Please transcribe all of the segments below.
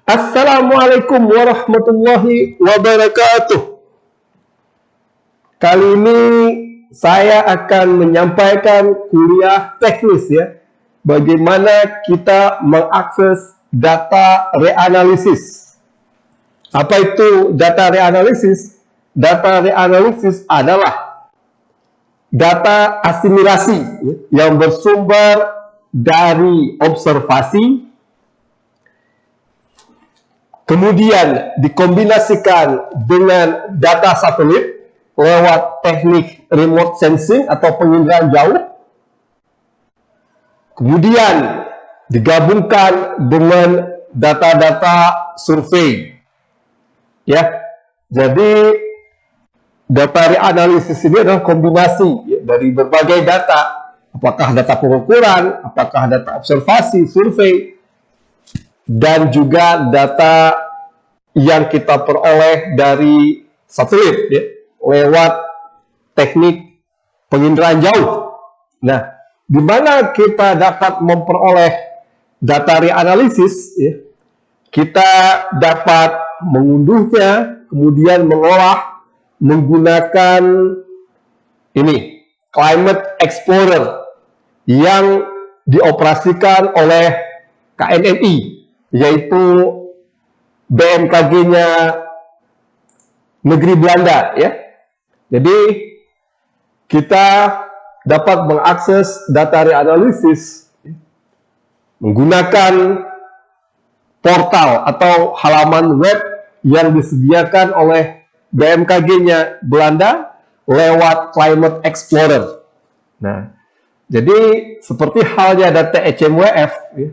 Assalamualaikum warahmatullahi wabarakatuh. Kali ini saya akan menyampaikan kuliah teknis ya. Bagaimana kita mengakses data reanalisis. Apa itu data reanalisis? Data reanalisis adalah data asimilasi ya, yang bersumber dari observasi, kemudian dikombinasikan dengan data satelit lewat teknik remote sensing atau penginderaan jauh, kemudian digabungkan dengan data-data survei. Ya, jadi data reanalisis ini adalah kombinasi ya, dari berbagai data, apakah data pengukuran, apakah data observasi, survei, dan juga data yang kita peroleh dari satelit ya, lewat teknik penginderaan jauh. Nah, di mana kita dapat memperoleh data reanalisis ya, kita dapat mengunduhnya, kemudian mengolah menggunakan ini Climate Explorer yang dioperasikan oleh KNMI, yaitu BMKG-nya negeri Belanda ya. Jadi kita dapat mengakses data reanalisis menggunakan portal atau halaman web yang disediakan oleh BMKG-nya Belanda lewat Climate Explorer. Nah, jadi seperti halnya data ECMWF ya,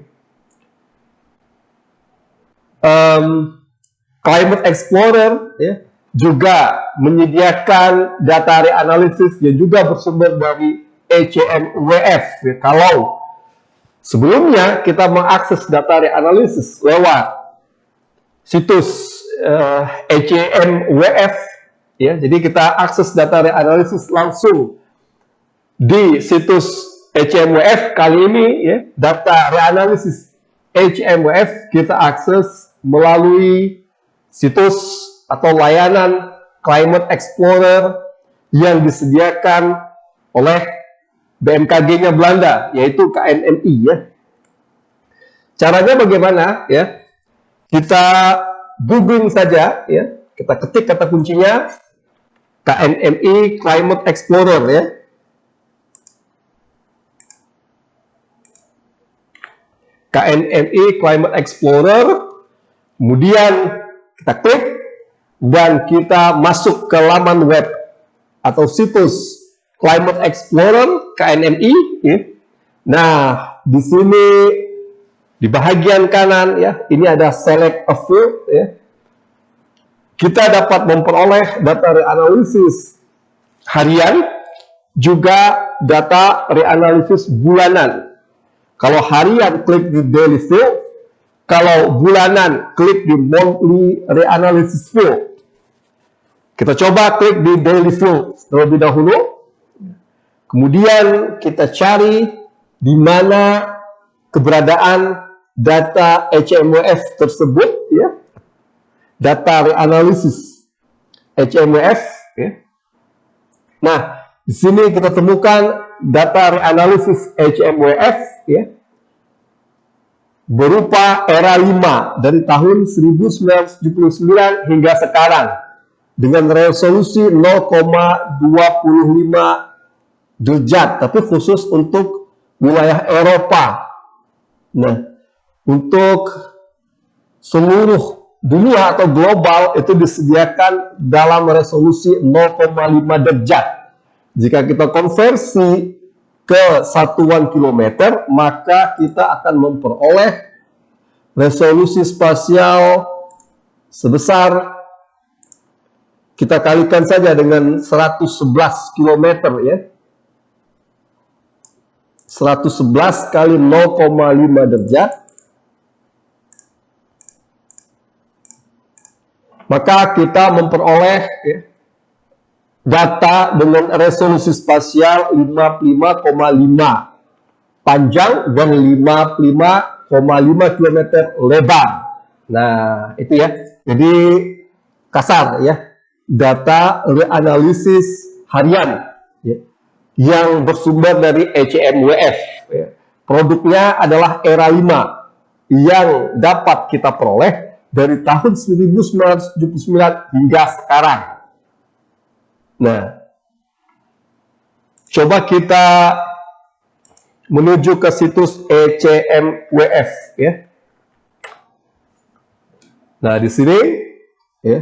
Climate Explorer ya, juga menyediakan data reanalisis yang juga bersumber dari ECMWF ya. Kalau sebelumnya kita mengakses data reanalisis lewat situs ECMWF ya, jadi kita akses data reanalisis langsung di situs ECMWF. Kali ini ya, data reanalisis ECMWF kita akses melalui situs atau layanan Climate Explorer yang disediakan oleh BMKG-nya Belanda, yaitu KNMI ya. Caranya bagaimana ya? Kita googling saja ya, kita ketik kata kuncinya KNMI Climate Explorer ya. KNMI Climate Explorer, kemudian kita klik dan kita masuk ke laman web atau situs Climate Explorer KNMI ya. Nah, di sini di bagian kanan ya, ini ada select a field ya. Kita dapat memperoleh data reanalisis harian, juga data reanalisis bulanan. Kalau harian klik di daily field, kalau bulanan klik di monthly reanalysis field. Kita coba klik di daily field terlebih dahulu. Kemudian kita cari di mana keberadaan data ECMWF tersebut ya. Data reanalisis ECMWF ya. Nah, di sini kita temukan data reanalisis ECMWF ya, berupa era 5 dari tahun 1979 hingga sekarang dengan resolusi 0,25 derajat, tapi khusus untuk wilayah Eropa. Nah, untuk seluruh dunia atau global itu disediakan dalam resolusi 0,5 derajat. Jika kita konversi ke satuan kilometer, maka kita akan memperoleh resolusi spasial sebesar, kita kalikan saja dengan 111 km ya. 111 kali 0,5 derajat. Maka kita memperoleh ya, data dengan resolusi spasial 55,5 panjang dan 55,5 km lebar. Nah, itu ya. Jadi kasar ya, data reanalisis harian ya, yang bersumber dari ECMWF. Ya. Produknya adalah era 5 yang dapat kita peroleh dari tahun 1979 hingga sekarang. Nah, coba kita menuju ke situs ECMWF ya. Nah, di sini ya,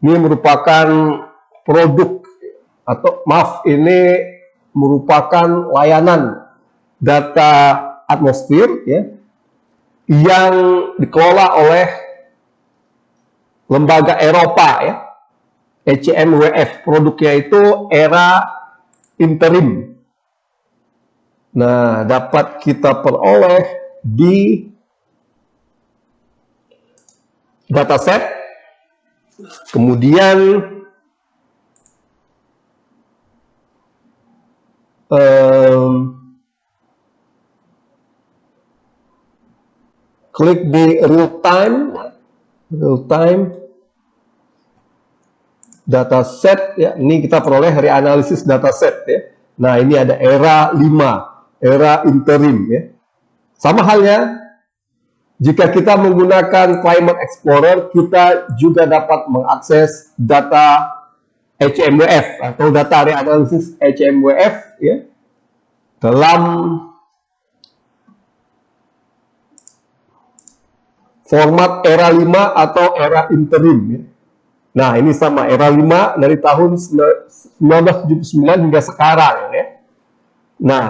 ini merupakan produk atau maaf, ini merupakan layanan data atmosfer ya, yang dikelola oleh lembaga Eropa ya, ECMWF. Produknya itu era interim. Nah, dapat kita peroleh di dataset, kemudian klik di real time dataset ya. Ini kita peroleh reanalisis dataset ya. Nah, ini ada era 5, era interim ya. Sama halnya jika kita menggunakan Climate Explorer, kita juga dapat mengakses data ECMWF atau data reanalisis ECMWF ya, dalam format era 5 atau era interim ya. Nah, ini sama era 5 dari tahun 1979 hingga sekarang ya. Nah,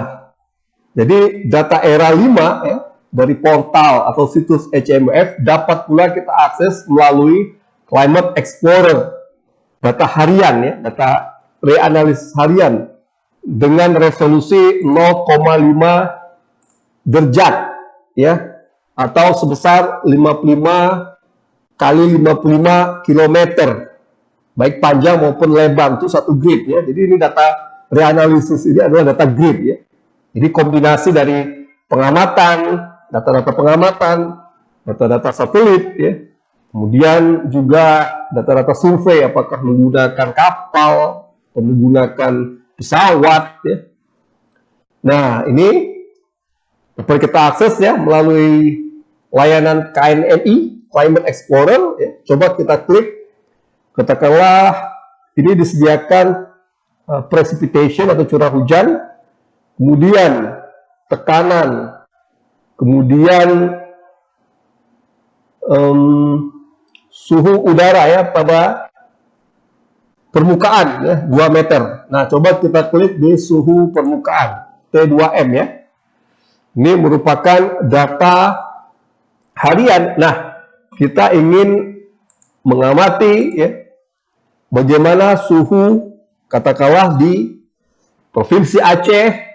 jadi data era 5 ya, dari portal atau situs ECMWF dapat pula kita akses melalui Climate Explorer, data harian ya, data reanalisis harian dengan resolusi 0,5 derajat ya, atau sebesar 55 kali 55 km, baik panjang maupun lebar, itu satu grid ya. Jadi ini data reanalisis ini adalah data grid ya. Jadi kombinasi dari pengamatan, data-data pengamatan, data-data satelit ya, kemudian juga data-data survei, apakah menggunakan kapal atau menggunakan pesawat ya. Nah, ini dapat kita akses ya melalui layanan KNMI Climate Explorer ya. Coba kita klik, katakanlah ini disediakan precipitation atau curah hujan, kemudian tekanan, kemudian suhu udara ya pada permukaan ya, 2 meter. Nah, coba kita klik di suhu permukaan T2M ya. Ini merupakan data harian. Nah, kita ingin mengamati ya, bagaimana suhu katakanlah di Provinsi Aceh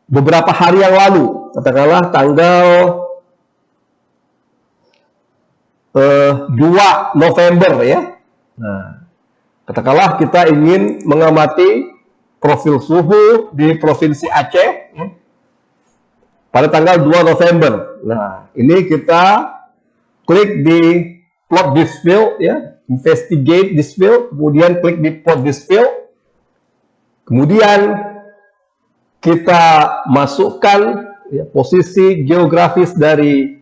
beberapa hari yang lalu, katakanlah tanggal 2 November ya. Nah, katakanlah kita ingin mengamati profil suhu di Provinsi Aceh ya, pada tanggal 2 November. Nah, ini kita klik di plot this field ya, investigate this field, kemudian klik di plot this field. Kemudian kita masukkan ya, posisi geografis dari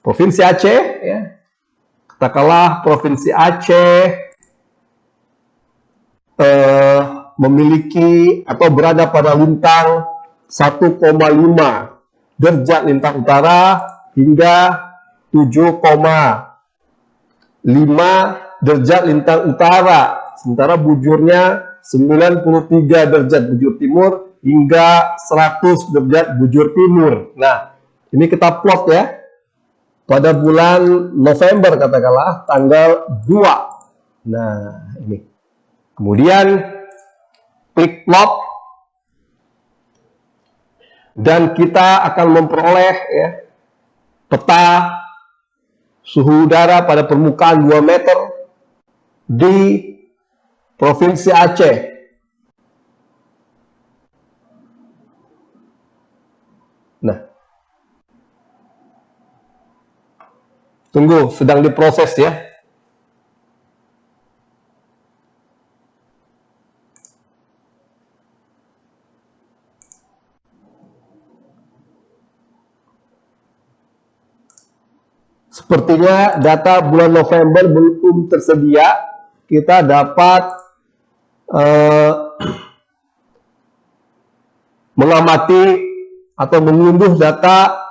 Provinsi Aceh ya. Katakanlah Provinsi Aceh memiliki atau berada pada lintang 1,5 derajat lintang utara hingga 7,5 derajat lintang utara, sementara bujurnya 93 derajat bujur timur hingga 100 derajat bujur timur. Nah, ini kita plot ya pada bulan November, katakanlah tanggal 2. Nah, ini. Kemudian klik plot dan kita akan memperoleh ya, peta suhu udara pada permukaan 2 meter di Provinsi Aceh. Nah, Tunggu, sedang diproses ya. Sepertinya data bulan November belum tersedia. Kita dapat mengamati atau mengunduh data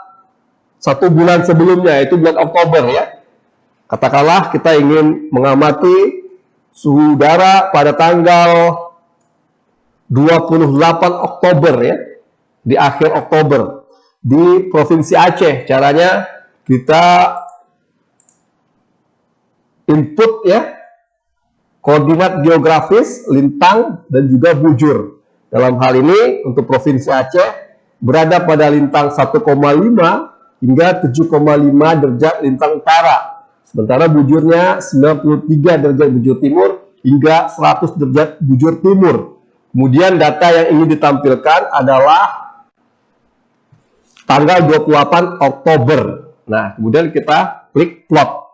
1 bulan sebelumnya, yaitu bulan Oktober ya. Katakanlah kita ingin mengamati suhu udara pada tanggal 28 Oktober ya, di akhir Oktober di Provinsi Aceh. Caranya kita input ya, koordinat geografis, lintang, dan juga bujur. Dalam hal ini untuk Provinsi Aceh berada pada lintang 1,5 hingga 7,5 derajat lintang utara. Sementara bujurnya 93 derajat bujur timur hingga 100 derajat bujur timur. Kemudian data yang ingin ditampilkan adalah tanggal 28 Oktober. Nah, kemudian kita klik plot.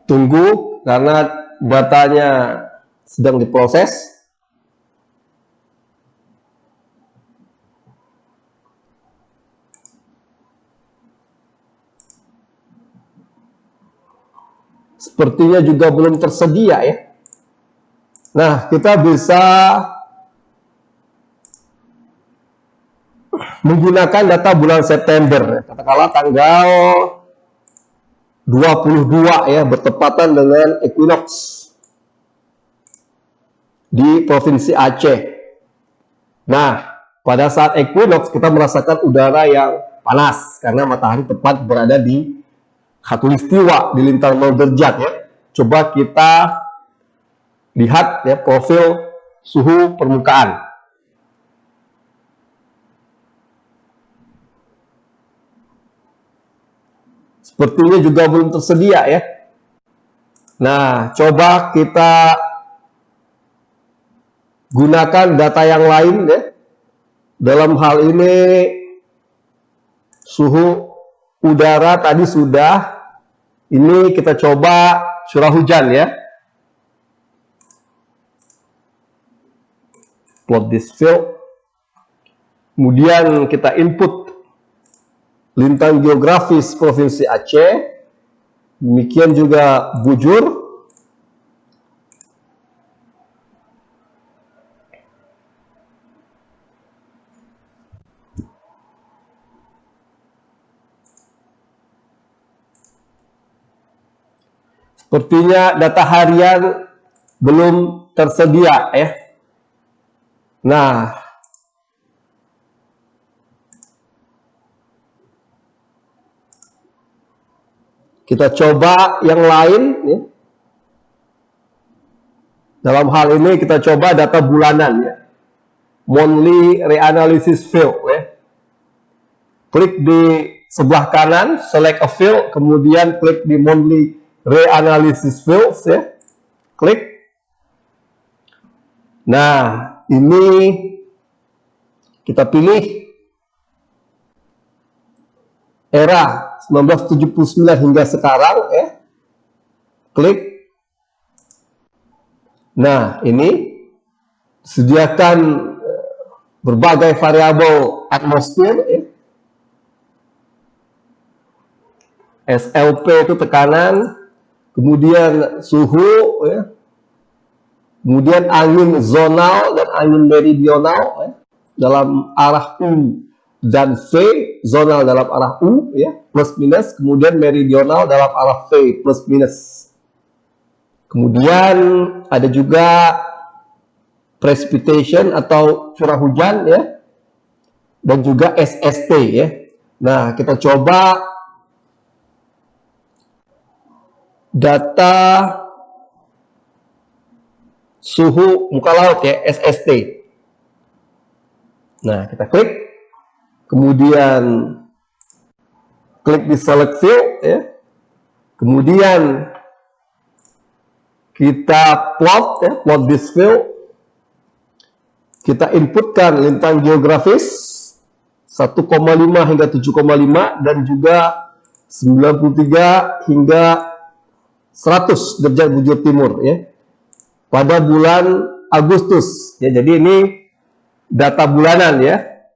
Tunggu karena datanya sedang diproses. Sepertinya juga belum tersedia ya. Nah, kita bisa menggunakan data bulan September. Katakanlah tanggal 22 ya, bertepatan dengan equinox di Provinsi Aceh. Nah, pada saat equinox kita merasakan udara yang panas karena matahari tepat berada di khatulistiwa di lintang 0 derajat ya. Coba kita lihat ya profil suhu permukaan. Sepertinya juga belum tersedia ya. Nah, coba kita gunakan data yang lain ya. Dalam hal ini suhu udara tadi sudah. Ini kita coba curah hujan ya. Plot this field. Kemudian kita input lintang geografis Provinsi Aceh, demikian juga bujur. Sepertinya data harian belum tersedia ya. Nah, kita coba yang lain ya. Dalam hal ini kita coba data bulanan ya. Monthly reanalysis field ya. Klik di sebelah kanan, select a field, kemudian klik di monthly reanalysis fields ya. Klik. Nah, ini kita pilih era 1979 hingga sekarang ya. Klik. Nah, ini sediakan berbagai variabel atmosfer ya. SLP itu tekanan, kemudian suhu ya. Kemudian angin zonal dan angin meridional ya, dalam arah U dan V, zonal dalam arah U ya, plus minus, kemudian meridional dalam arah V, plus minus. Kemudian ada juga precipitation atau curah hujan ya, dan juga SST ya. Nah, kita coba data suhu muka laut ya, SST. Nah, kita klik, kemudian klik di select field ya. Kemudian kita plot ya, plot this field. Kita inputkan lintang geografis. 1,5 hingga 7,5 dan juga 93 hingga 100 derajat bujur timur ya pada bulan Agustus ya. Jadi ini data bulanan ya,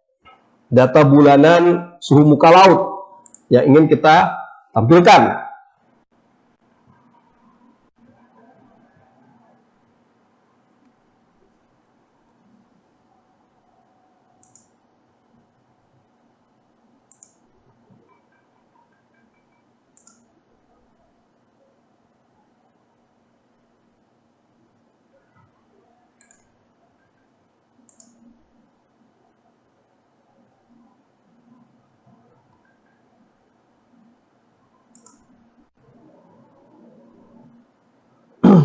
data bulanan suhu muka laut yang ingin kita tampilkan.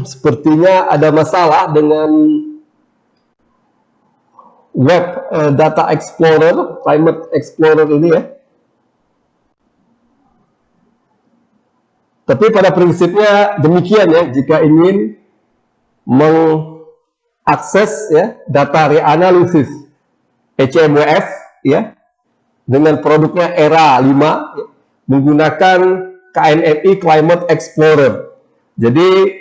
Sepertinya ada masalah dengan web data explorer, climate explorer ini ya. Tapi pada prinsipnya demikian ya, jika ingin mengakses ya data reanalisis ECMWF ya dengan produknya ERA 5 ya, menggunakan KNMI Climate Explorer. Jadi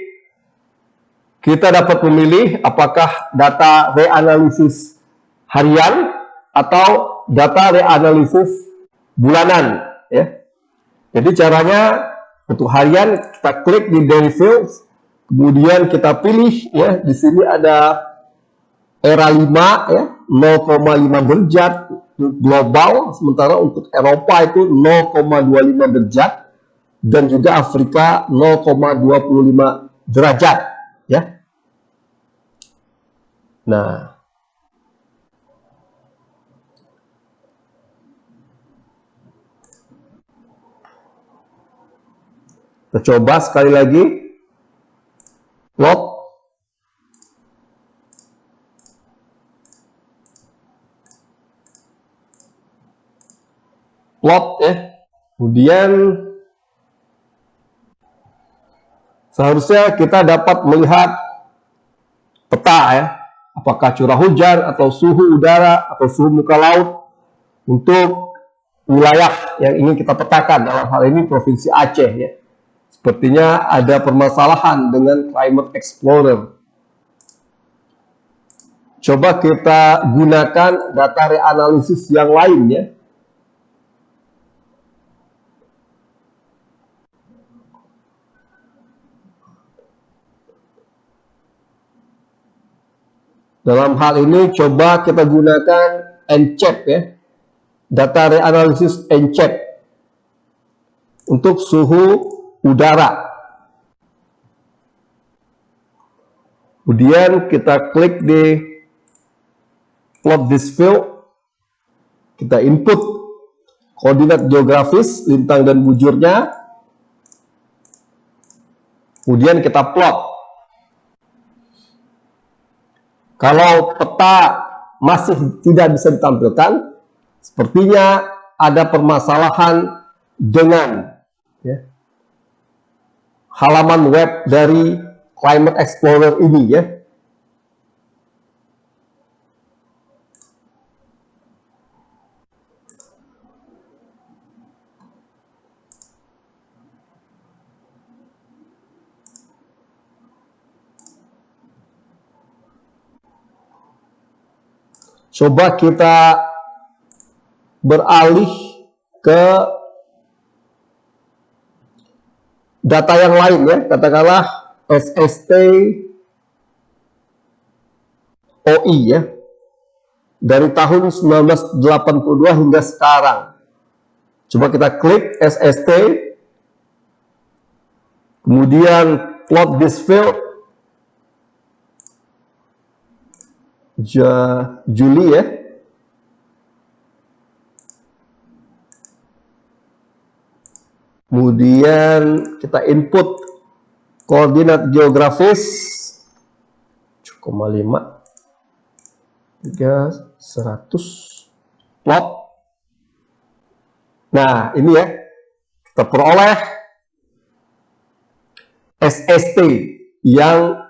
kita dapat memilih apakah data reanalisis harian atau data reanalisis bulanan ya. Jadi caranya untuk harian kita klik di daily fields, kemudian kita pilih ya, di sini ada ERA 5 ya, 0,5 derajat global, sementara untuk Eropa itu 0,25 derajat dan juga Afrika 0,25 derajat ya. Nah, kita coba sekali lagi plot. Plot ya. Kemudian seharusnya kita dapat melihat peta ya. Apakah curah hujan atau suhu udara atau suhu muka laut untuk wilayah yang ingin kita petakan, dalam hal ini Provinsi Aceh ya. Sepertinya ada permasalahan dengan Climate Explorer. Coba kita gunakan data reanalisis yang lain ya. Dalam hal ini coba kita gunakan ENCHEP ya. Data reanalisis ENCHEP untuk suhu udara. Kemudian kita klik di plot this field. Kita input koordinat geografis lintang dan bujurnya. Kemudian kita plot. Kalau peta masih tidak bisa ditampilkan, sepertinya ada permasalahan dengan ya, halaman web dari Climate Explorer ini ya. Coba kita beralih ke data yang lain ya, katakanlah SST OI ya, dari tahun 1982 hingga sekarang. Coba kita klik SST, kemudian plot this field, Juli ya. Kemudian kita input koordinat geografis 7,5 hingga 100 plot. Nah, ini ya. Kita peroleh SST yang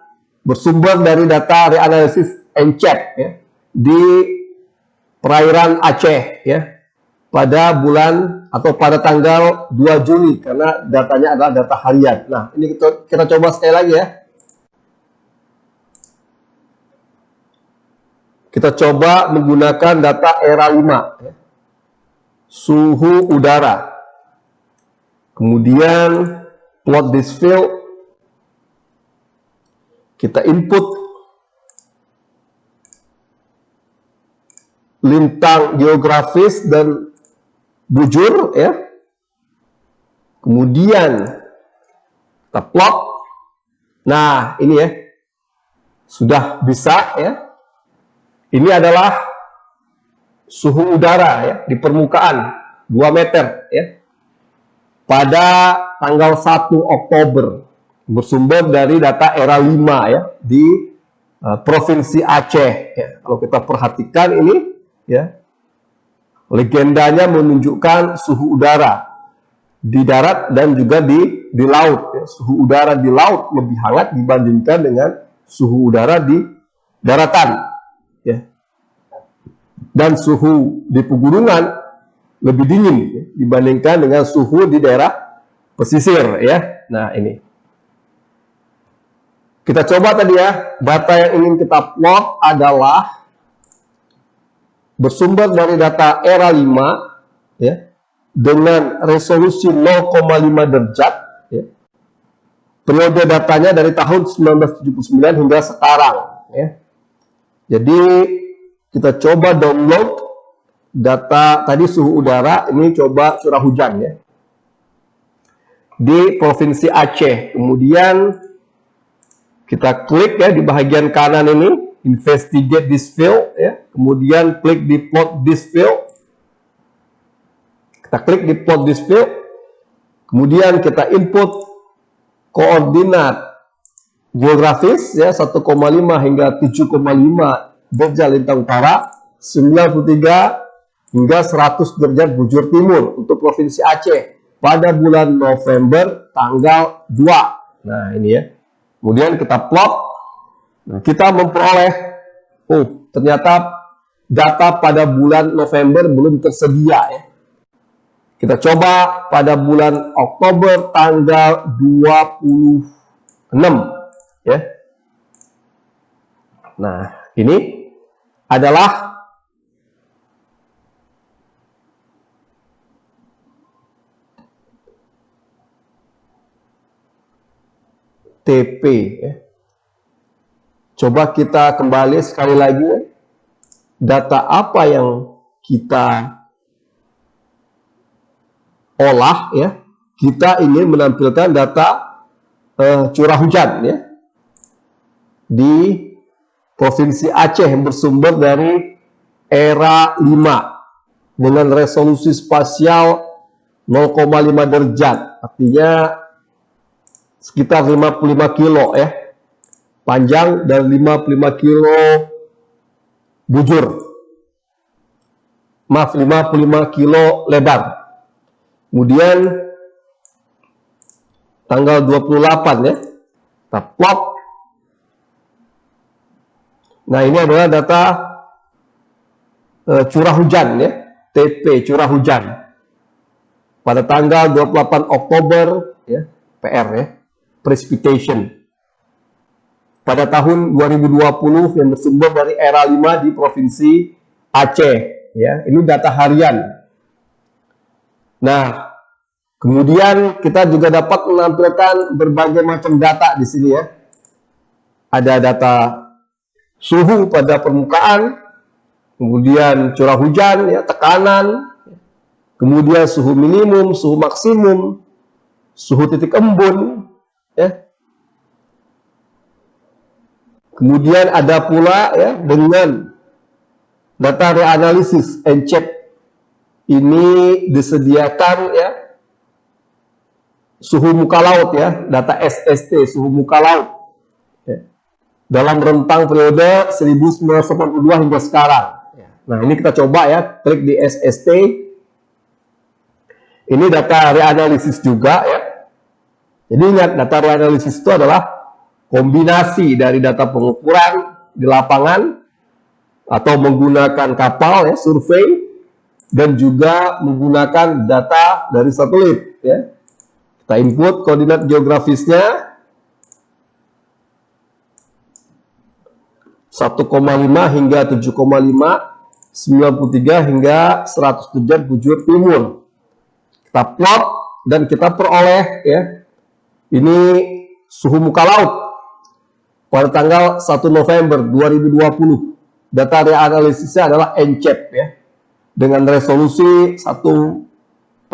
bersumber dari data reanalisis ENCHEP ya, di perairan Aceh ya. pada bulan atau pada tanggal 2 Juli karena datanya adalah data harian. Nah, ini kita coba sekali lagi ya. Kita coba menggunakan data era 5 ya. Suhu udara. Kemudian plot this field. Kita input lintang geografis dan bujur ya. Kemudian kita plot. Nah, ini ya. Sudah bisa ya. Ini adalah suhu udara ya di permukaan 2 meter ya. Pada tanggal 1 Oktober bersumber dari data era 5 ya di Provinsi Aceh ya. Kalau kita perhatikan ini ya, legendanya menunjukkan suhu udara di darat dan juga di laut ya. Suhu udara di laut lebih hangat dibandingkan dengan suhu udara di daratan ya. Dan suhu di pegunungan lebih dingin ya, dibandingkan dengan suhu di daerah pesisir ya. Nah, ini kita coba tadi ya, data yang ingin kita plot adalah bersumber dari data era 5 ya, dengan resolusi 0,5 derajat ya. Periode datanya dari tahun 1979 hingga sekarang ya. Jadi kita coba download data tadi suhu udara, ini coba curah hujan ya di Provinsi Aceh. Kemudian kita klik ya di bagian kanan ini, investigate this field ya. Kemudian klik di plot this field. Kita klik di plot this field. Kemudian kita input koordinat geografis ya 1,5 hingga 7,5 derajat lintang utara, 93 hingga 100 derajat bujur timur untuk Provinsi Aceh pada bulan November tanggal 2. Nah, ini ya. Kemudian kita plot. Nah, kita memperoleh ternyata data pada bulan November belum tersedia ya. Kita coba pada bulan Oktober tanggal 26 ya. Nah, ini adalah TP ya. Coba kita kembali sekali lagi ya. Data apa yang kita olah ya. Kita ingin menampilkan data curah hujan ya di Provinsi Aceh yang bersumber dari era 5 dengan resolusi spasial 0,5 derajat, artinya sekitar 55 kilo ya panjang dan 55 kilo bujur. Maaf, 55 kilo lebar. Kemudian tanggal 28 ya, kita plot. Nah, ini adalah data curah hujan ya, TP curah hujan pada tanggal 28 Oktober ya, PR ya, precipitation pada tahun 2020 yang bersumber dari era 5 di Provinsi Aceh ya. Ini data harian. Nah, kemudian kita juga dapat menampilkan berbagai macam data di sini ya. Ada data suhu pada permukaan, kemudian curah hujan ya, tekanan, kemudian suhu minimum, suhu maksimum, suhu titik embun ya. Kemudian ada pula ya dengan data reanalisis and check. Ini disediakan ya suhu muka laut ya, data SST suhu muka laut ya, dalam rentang periode 1982 hingga sekarang. Nah, ini kita coba ya, klik di SST. Ini data reanalisis juga ya. Jadi ingat, data reanalisis itu adalah kombinasi dari data pengukuran di lapangan atau menggunakan kapal ya, survei, dan juga menggunakan data dari satelit ya. Kita input koordinat geografisnya 1,5 hingga 7,5, 93 hingga 100 derajat bujur timur. Kita plot dan kita peroleh ya. Ini suhu muka laut pada tanggal 1 November 2020. Data reanalisisnya adalah NCAP ya. Dengan resolusi 1/4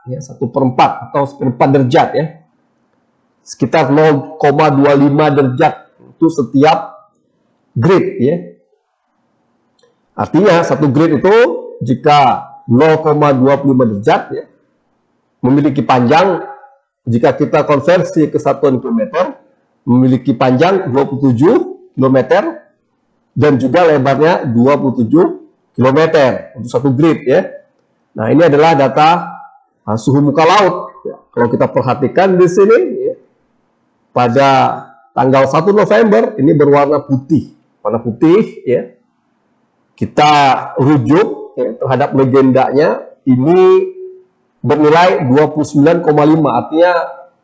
ya, 1/4 atau 1/4 derajat ya. Sekitar 0,25 derajat itu setiap grid ya. Artinya satu grid itu jika 0,25 derajat ya, memiliki panjang, jika kita konversi ke satuan kilometer, memiliki panjang 27 km dan juga lebarnya 27 km untuk satu grid ya. Nah, ini adalah data suhu muka laut. Ya, kalau kita perhatikan di sini ya, pada tanggal 1 November ini berwarna putih. Warna putih ya. Kita rujuk ya, terhadap legendanya, ini bernilai 29,5, artinya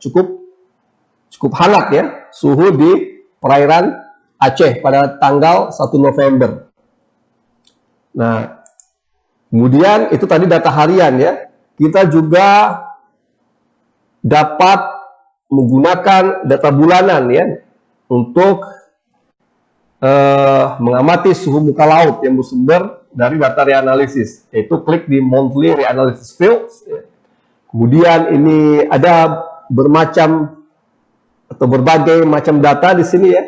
cukup hangat ya suhu di perairan Aceh pada tanggal 1 November. Nah, kemudian itu tadi data harian ya. Kita juga dapat menggunakan data bulanan ya untuk mengamati suhu muka laut yang bersumber dari data reanalisis, yaitu klik di monthly reanalysis fields ya. Kemudian ini ada berbagai macam data di sini ya.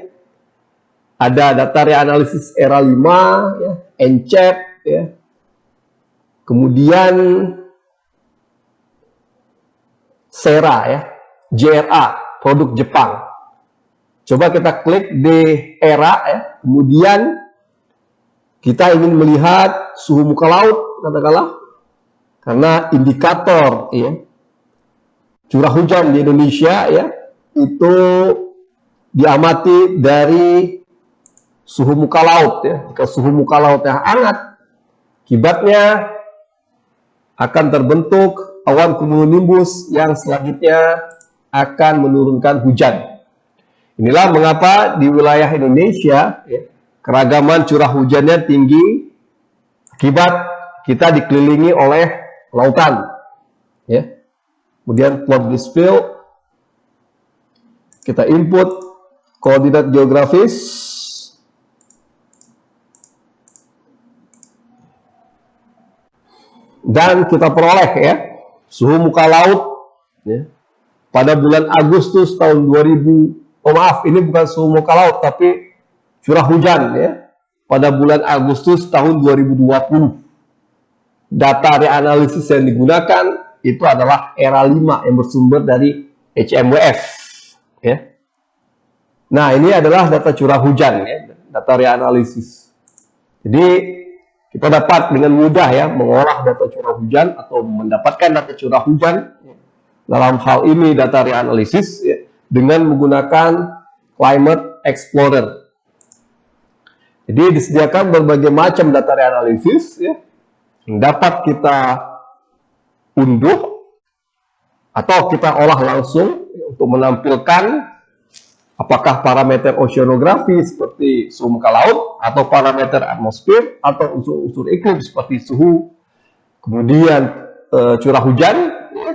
Ada data reanalisis era 5 ya, NCAP ya. Kemudian SERA ya, JRA, produk Jepang. Coba kita klik di era ya, kemudian kita ingin melihat suhu muka laut katakanlah, karena indikator ya curah hujan di Indonesia ya itu diamati dari suhu muka laut ya. Jika suhu muka laut yang hangat, akibatnya akan terbentuk awan cumulonimbus yang selanjutnya akan menurunkan hujan. Inilah mengapa di wilayah Indonesia ya, keragaman curah hujannya tinggi akibat kita dikelilingi oleh lautan ya. Kemudian plot this field, kita input koordinat geografis dan kita peroleh ya suhu muka laut ya, pada bulan Agustus tahun 2000. Oh maaf, ini bukan suhu muka laut, tapi curah hujan ya pada bulan Agustus tahun 2020. Data reanalisis yang digunakan itu adalah era 5 yang bersumber dari HMWF ya. Nah, ini adalah data curah hujan ya, data reanalisis. Jadi kita dapat dengan mudah ya mengolah data curah hujan atau mendapatkan data curah hujan, dalam hal ini data reanalisis ya, dengan menggunakan Climate Explorer. Jadi disediakan berbagai macam data reanalisis ya, yang dapat kita unduh atau kita olah langsung ya, untuk menampilkan apakah parameter oceanografi seperti suhu muka laut, atau parameter atmosfer, atau unsur-unsur iklim seperti suhu, kemudian curah hujan ya,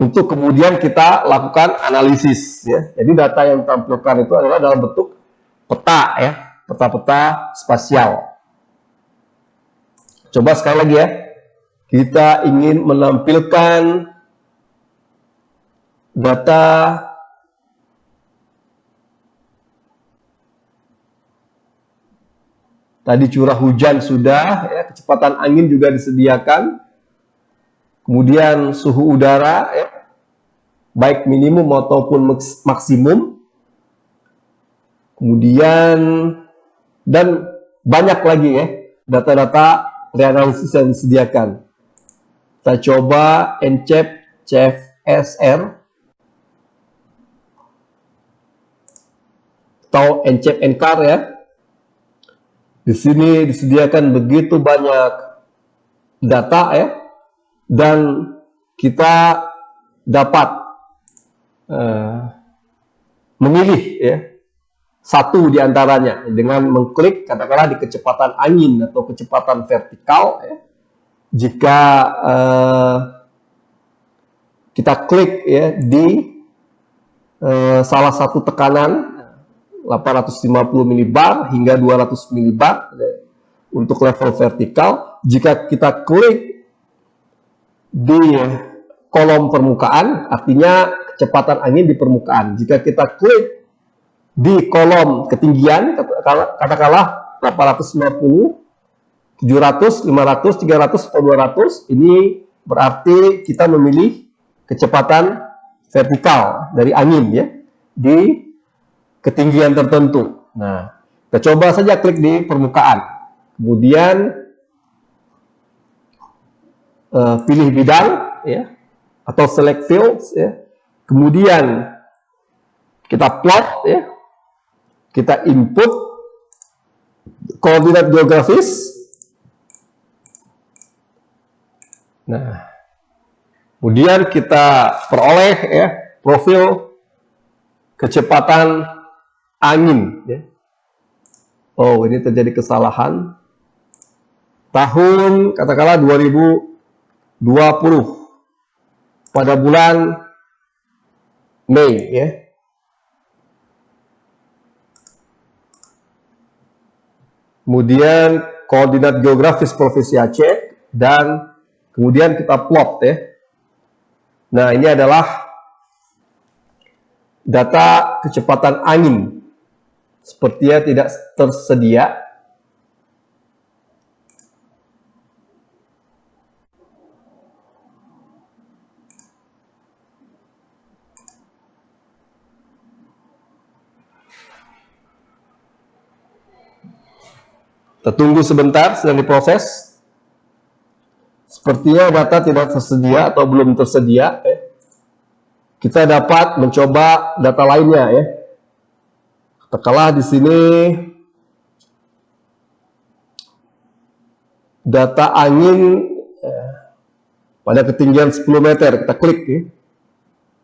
untuk kemudian kita lakukan analisis ya. Jadi data yang ditampilkan itu adalah dalam bentuk peta ya, peta-peta spasial. Coba sekali lagi ya, kita ingin menampilkan data tadi curah hujan sudah ya, kecepatan angin juga disediakan, kemudian suhu udara ya, baik minimum maupun maksimum, kemudian dan banyak lagi ya data-data reanalisis yang disediakan. Kita coba NCAP CFSR atau NCAP NCAR ya. Di sini disediakan begitu banyak data ya, dan kita dapat memilih ya satu di antaranya dengan mengklik katakanlah di kecepatan angin atau kecepatan vertikal ya. Jika kita klik ya di salah satu tekanan 850 milibar hingga 200 milibar ya, untuk level vertikal. Jika kita klik di kolom permukaan, artinya kecepatan angin di permukaan. Jika kita klik di kolom ketinggian, katakanlah 850, 700, 500, 300, atau 200, ini berarti kita memilih kecepatan vertikal dari angin ya, di ketinggian tertentu. Nah, kita coba saja klik di permukaan. Kemudian pilih bidang ya, atau select fields ya. Kemudian kita plot ya. Kita input koordinat geografis. Nah, kemudian kita peroleh ya profil kecepatan angin ya. Oh, ini terjadi kesalahan. Tahun katakanlah 2020 pada bulan Mei ya. Kemudian koordinat geografis Provinsi Aceh dan kemudian kita plot ya. Nah, ini adalah data kecepatan angin. Sepertinya tidak tersedia. Kita tunggu sebentar, sedang diproses. Sepertinya data tidak tersedia atau belum tersedia. Kita dapat mencoba data lainnya ya. Katakanlah di sini data angin pada ketinggian 10 meter. Kita klik ya.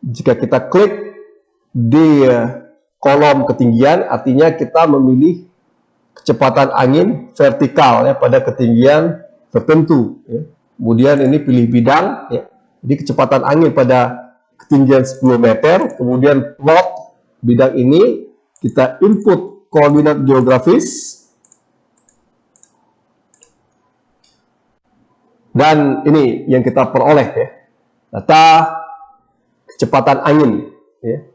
Jika kita klik di kolom ketinggian, artinya kita memilih kecepatan angin vertikal ya pada ketinggian tertentu ya. Kemudian ini pilih bidang ya. Jadi kecepatan angin pada ketinggian 10 meter, kemudian plot bidang ini, kita input koordinat geografis dan ini yang kita peroleh ya. Data kecepatan angin ya,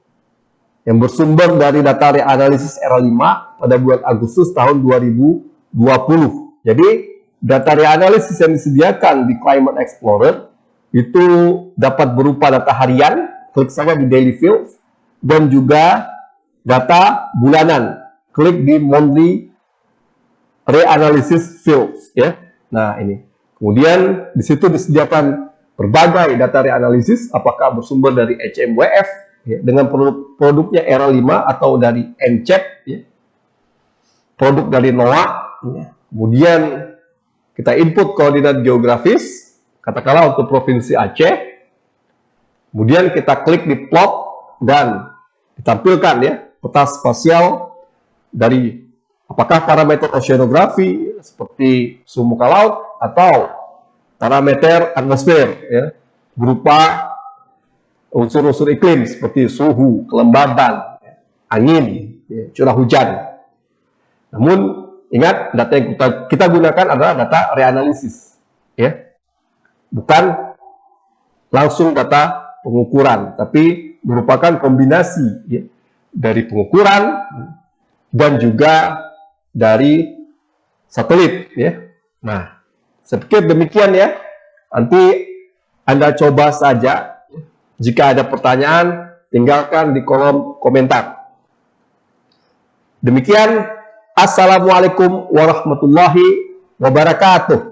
yang bersumber dari data reanalisis era 5 pada bulan Agustus tahun 2020. Jadi data reanalisis yang disediakan di Climate Explorer itu dapat berupa data harian, klik saja di daily fields, dan juga data bulanan, klik di monthly reanalysis fields ya. Nah, ini. Kemudian di situ disediakan berbagai data reanalisis, apakah bersumber dari HMWF ya, dengan produknya era 5 atau dari NCEP ya, produk dari NOAA ya. Kemudian kita input koordinat geografis, katakanlah untuk Provinsi Aceh. Kemudian kita klik di plot dan ditampilkan ya peta spasial dari apakah parameter oceanografi seperti suhu muka laut atau parameter atmosfer ya, berupa unsur-unsur iklim seperti suhu, kelembaban, angin, ya, curah hujan. Namun ingat, data yang kita gunakan adalah data reanalisis, ya, bukan langsung data pengukuran, tapi merupakan kombinasi ya, dari pengukuran dan juga dari satelit. Ya. Nah, saya pikir demikian ya. Nanti Anda coba saja. Jika ada pertanyaan, tinggalkan di kolom komentar. Demikian, Assalamualaikum warahmatullahi wabarakatuh.